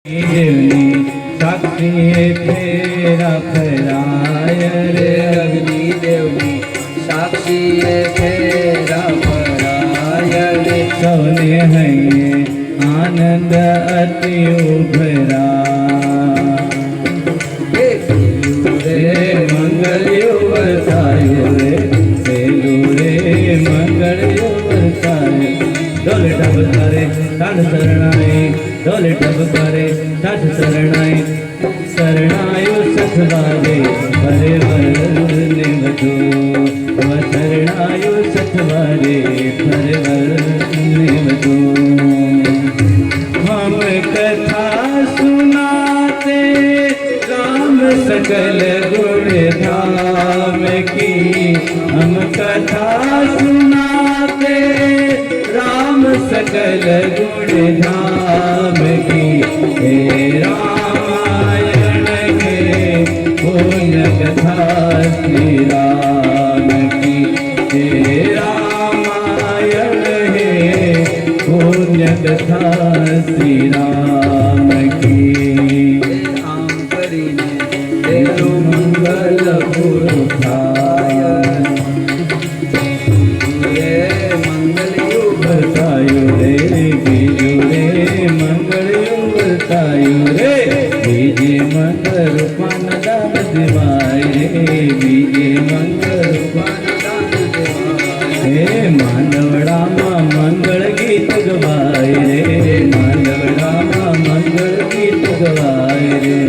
देवनी साक्षी फेरा फराय रे अग्नि देवनी साक्षी फेरा फराय रे सौने हैं आनंद अति उभरा रे मंगल युवसाय रे सेलू रे मंगल युवसाय डोल डब करे साध शरणाई डोल डब करे साध शरणाई शरणायु सतवारे भरे वरने वधो शरणायु सतवारे भरे वरने वधो हम कथा सुनाते राम सकल गुण धाम की हम कथा सुनाते राम सकल गुण धाम की हे रामायण के पुण्य कथा श्री राम की हे रामायण हे पुण्य कथा श्री राम की आम करीने तेरो मंगल पुरुषाय रे मंगल युग बतायो रे बीजू रे मंगल बतायो रे बीजे मंगल रूपान दान दिवाय रे बीजे मंगल रूपान हे मानवड़ा मंगल गीत गवाय रे मानवड़ा मंगल गीत गवाय रे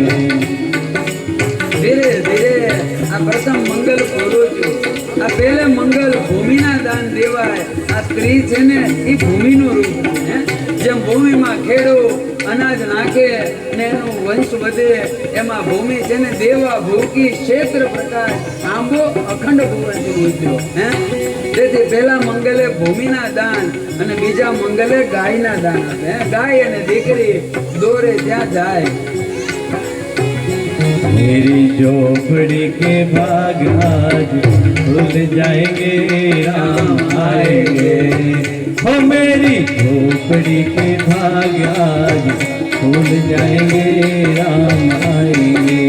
धीरे धीरे आ प्रथम मंगल करो છો આ પહેલે મંગલ ભૂમિના દાન દેવાય આ સ્ત્રી છે ને એ ભૂમિનું રૂપ છે જેમ ભૂમિમાં ખેડો અનાજ નાખે ને એનું વંશ વધે એમાં ભૂમિ છે ને દેવા ભૂકી ક્ષેત્ર પ્રકાશ આંબો અખંડ ભુવનથી ઉજ્યો હે તેથી પહેલા મંગલે ભૂમિના દાન અને બીજા મંગલે ગાયના દાન આપે હે ગાય અને દીકરી દોરે ત્યાં જાય मेरी झोपड़ी के भाग आज खुल जाएंगे राम आएंगे हो मेरी झोपड़ी के भाग आज खुल जाएंगे राम आएंगे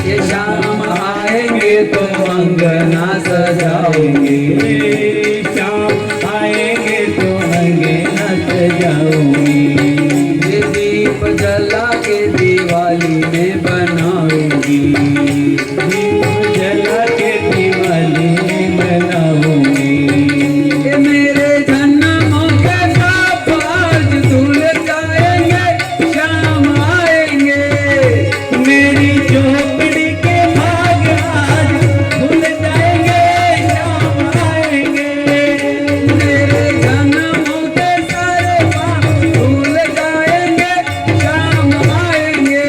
ये शाम आएंगे तो अंगना सजाओगे शाम आएंगे तो अंगना सजाऊंगी ये दीप जला के दिवाली में बनाऊंगी दीप जला के दिवाली मनाऊंगी ये मेरे जन्मों के साथ आज धुल जाएंगे शाम आएंगे मेरी झोपड़ी के भाग आज खुल जाएंगे शाम आएंगे मेरे जन्मों के सारे पाप धुल जाएंगे शाम आएंगे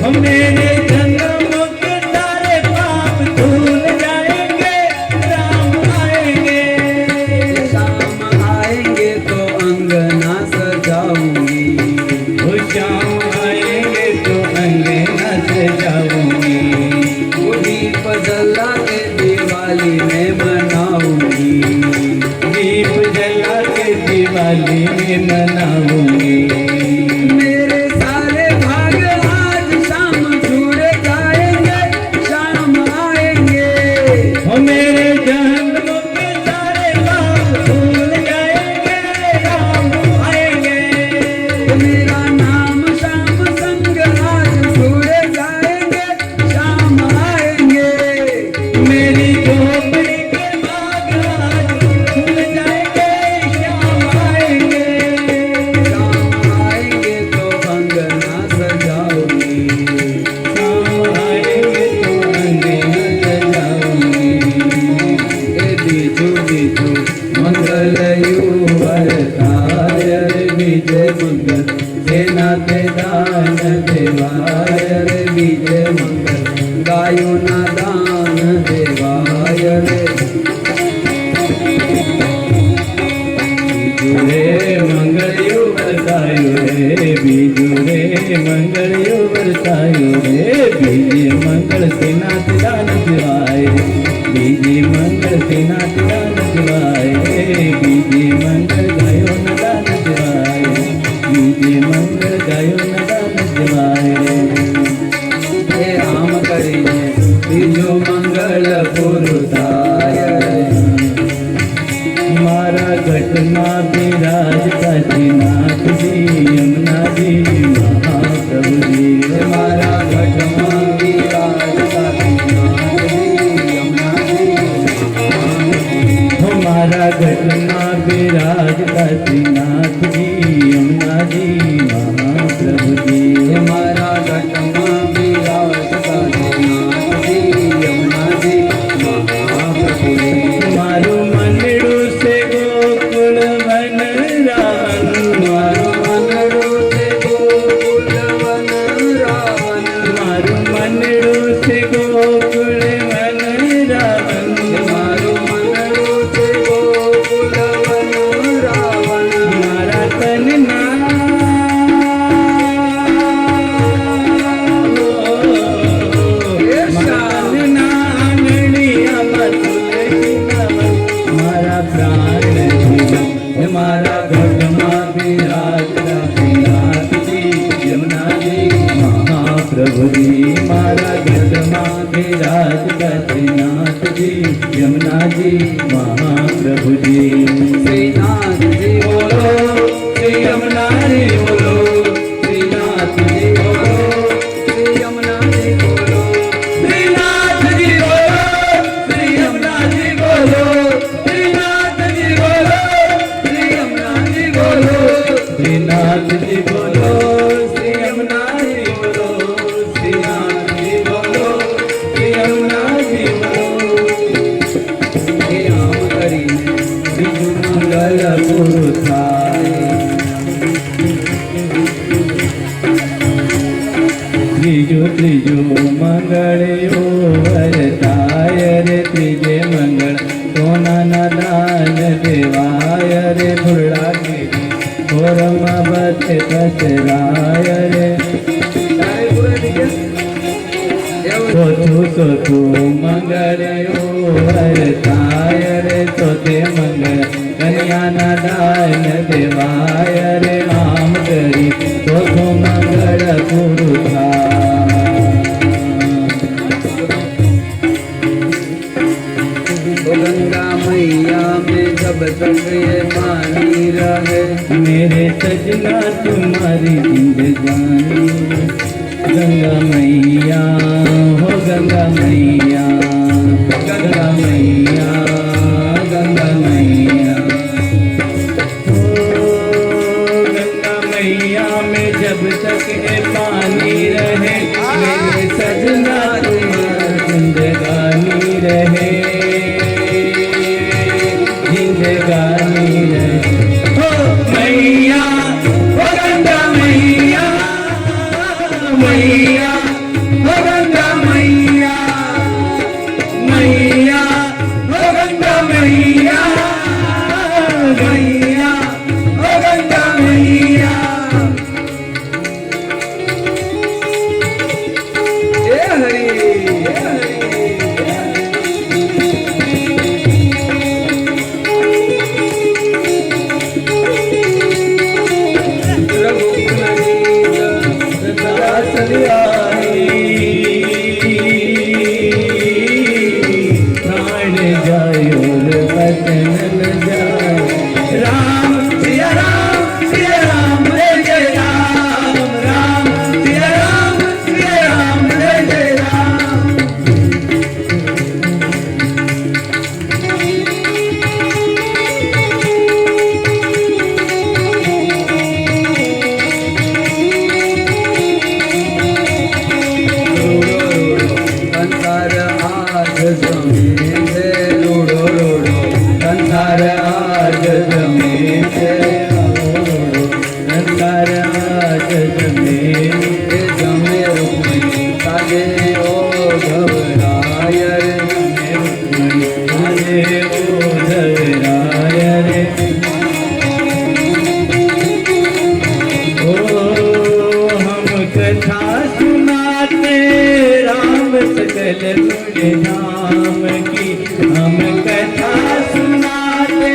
हम मेरे जन्मों के सारे पाप धुल जाएंगे राम आएंगे शाम आएंगे तो अंगना सजाऊंगी वो शाम आएंगे तो अंगना सजाऊंगी वो दीप जला के दिवाली में मनाऊंगी दीप जला के दिवाली में मनाऊंगी मेरे सारे भाग आज शाम जुड़ जाएंगे शाम आएंगे हो मेरे जन्म के सारे पाप भूल जाएंगे राम आएंगे मेरा नाम शाम संग आज जुड़ जाएंगे शाम आएंगे मेरी झोपड़ी के बाग आज खुल जाएंगे शाम आएंगे शाम आएंगे तो अंगना सजाऊंगी शाम आएंगे तो अंगना सजाऊंगी ए बीजू बीजू मंगल युवताय रे विजय मंगल सेना ते दान देवाय रे विजय मंगल गायो ना दान देवाय रे बीजू रे मंगल युवतायो रे बीजू रे मंगल युवतायो रे बीजे मंगल सेनाथ दान दिवाय बीजे मंगल सेनाथ दान दिवाय बीजे मंगल गायो न दान दिवाय बीजे मंगल गायो न दान જવાય હે આમ કરીને બીજું મંગળ પૂરું થાય મારા ઘટમાં બિરાજતા શ્રીનાથજી યમુનાજી મહાપ્રભુજી મારા ઘટમાં બિરાજતા શ્રીનાથજી યમુનાજી મારા ઘટમાં બિરાજતા શ્રીનાથજી યમુનાજી મહાપ્રભુજી મારા ઘટમાં બિરાજતા શ્રીનાથજી યમુનાજી મહાપ્રભુજી મારું મનડું છે ગોકુળ વન રાવણ મારું મનડું છે ગોકુળ વન રાવણ મારું મનડું છે ગોકુળ વન રાવણ મારું મનડું છે ગોકુળ વન રાવણ મારા તનના મારા પ્રાણ જીવન મારા ઘટમાં બિરાજતા શ્રીનાથજી યમુનાજી મહાપ્રભુજી મારા ઘટમાં બિરાજતા શ્રીનાથજી યમુનાજી મહાપ્રભુજી શ્રીનાથજી બોલો શ્રી યમુનાજી બોલો શ્રીનાથજી બોલો શ્રી યમુનાજી બોલો શ્રીનાથજી બોલો શ્રી યમુનાજી બોલો શ્રીનાથજી બોલો શ્રી યમુનાજી બોલો શ્રીનાથજી બોલો શ્રી યમુનાજી બોલો શ્રીનાથજી બોલો શ્રી યમુનાજી બોલો હે આમ કરીને બીજું મંગલ પૂરું થાય ત્રીજું મંગળયો વરતાય રે ત્રીજે મંગળ સોનાના દાન દેવાય રે ફૂલડા ગીરી ખોરમાં બધે કચરાય રે તારે પૂરા થઈ ગયા ચોથું મંગળયો વરતાય રે ચોથે મંગળ કન્યાના દાન દેવાય રે આમ કરી ચોથું મંગળ પૂરું થાય ओ गंगा मैया में जब तक ये पानी रहे मेरे सजना तुम्हारी जिंदगानी गंगा मैया हो गंगा मैया गंगा मैया गंगा मैया ओ गंगा मैया में जब तक ये पानी रहे मेरे सजना तुम्हारी जिंदगानी रहे जिंदगानी रहे हो मैया हो गंगा मैया मैया हो गंगा मैया मैया हो गंगा मैया मैया हो गंगा मैया हे हरि हे हरि प्राण जायो बचन जाय राम सिया राम जय राम राम सिया राम जय राम संसार आज जमीन से रोडो रोडो संसार आज जमीन से संसार आज जमीन हे जमे रुक्मिणी साजे ओ घबराय आजे ओ धराय रे ओ हम कथा सुनाते राम सकल गुण धाम की हम कथा सुनाते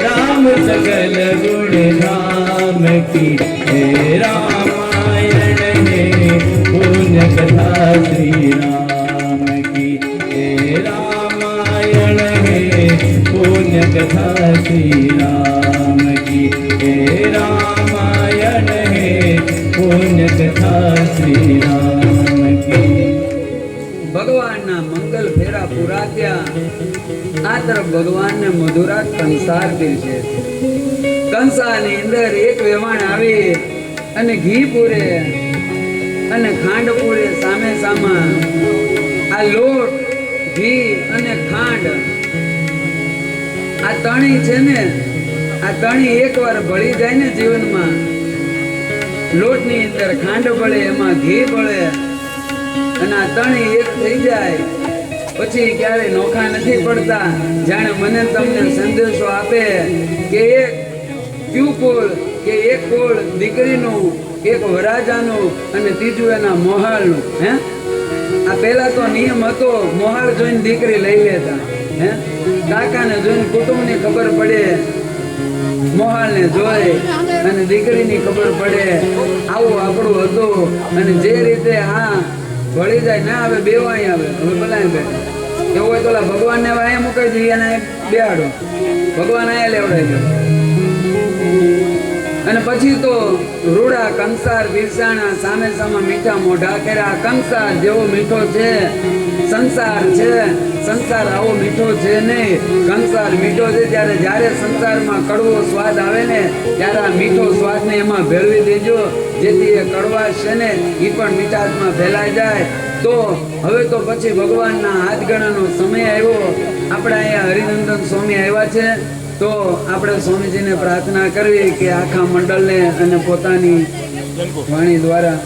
राम सकल गुण धाम की हे रामायण कथा श्री राम की हे रामायण है पुण्य कथा श्री राम की। ભગવાનના મંગલ ફેરા પૂરા થયા આ તરફ ભગવાનને મધુરા કંસાર છે કંસારની અંદર એક વેવાણ આવી અને ઘી પૂરે અને ખાંડ પૂરે સામે સામા આ લોટ ઘી અને ખાંડ આ તણી છે ને આ તણી એકવાર ભળી જાય ને જીવનમાં લોટની અંદર ખાંડ ભળે એમાં ઘી ભળે અને આ તણી એક થઈ જાય પછી ક્યારે નોખા નથી પડતા જાણે મને તમને સંદેશો આપે કે એક ક્યુકોળ કે એક કોળ દીકરીનું એક વરાજાનું અને ત્રીજું એના મોહાળનું હે આ પહેલા તો નિયમ હતો મોહાળ જોઈને દીકરી લઈ લેતા હે કાકાને જોઈને કુટુંબની ખબર પડે મોહાળને જોઈ અને દીકરીની ખબર પડે આવું આપણું હતું અને જે રીતે આ ભળી જાય ના આવે બે વાય આવે હવે ભલાય બે એવું હોય તો ભગવાનને વાયા મૂકી દઈએ અને બેહાડો ભગવાન આયા લેવડાવી દો અને પછી તો રૂડા કંસાર બિરસાણા સામે સામે મીઠા મોઢા કર્યા કંસાર જેવો મીઠો છે સંસાર છે સંસાર આવો મીઠો છે નહીં કંસાર મીઠો છે ત્યારે જ્યારે સંસારમાં કડવો સ્વાદ આવે ને ત્યારે આ મીઠો સ્વાદને એમાં ભેળવી દેજો જેથી એ કડવાશ છે ને એ પણ મીઠાશમાં ફેલાઈ જાય તો હવે તો પછી ભગવાનના હાથ ગણાનો સમય આવ્યો આપણા અહીંયા હરિનંદન સ્વામી આવ્યા છે તો આપણે સ્વામીજીને પ્રાર્થના કરવી કે આખા મંડળને અને પોતાની વાણી દ્વારા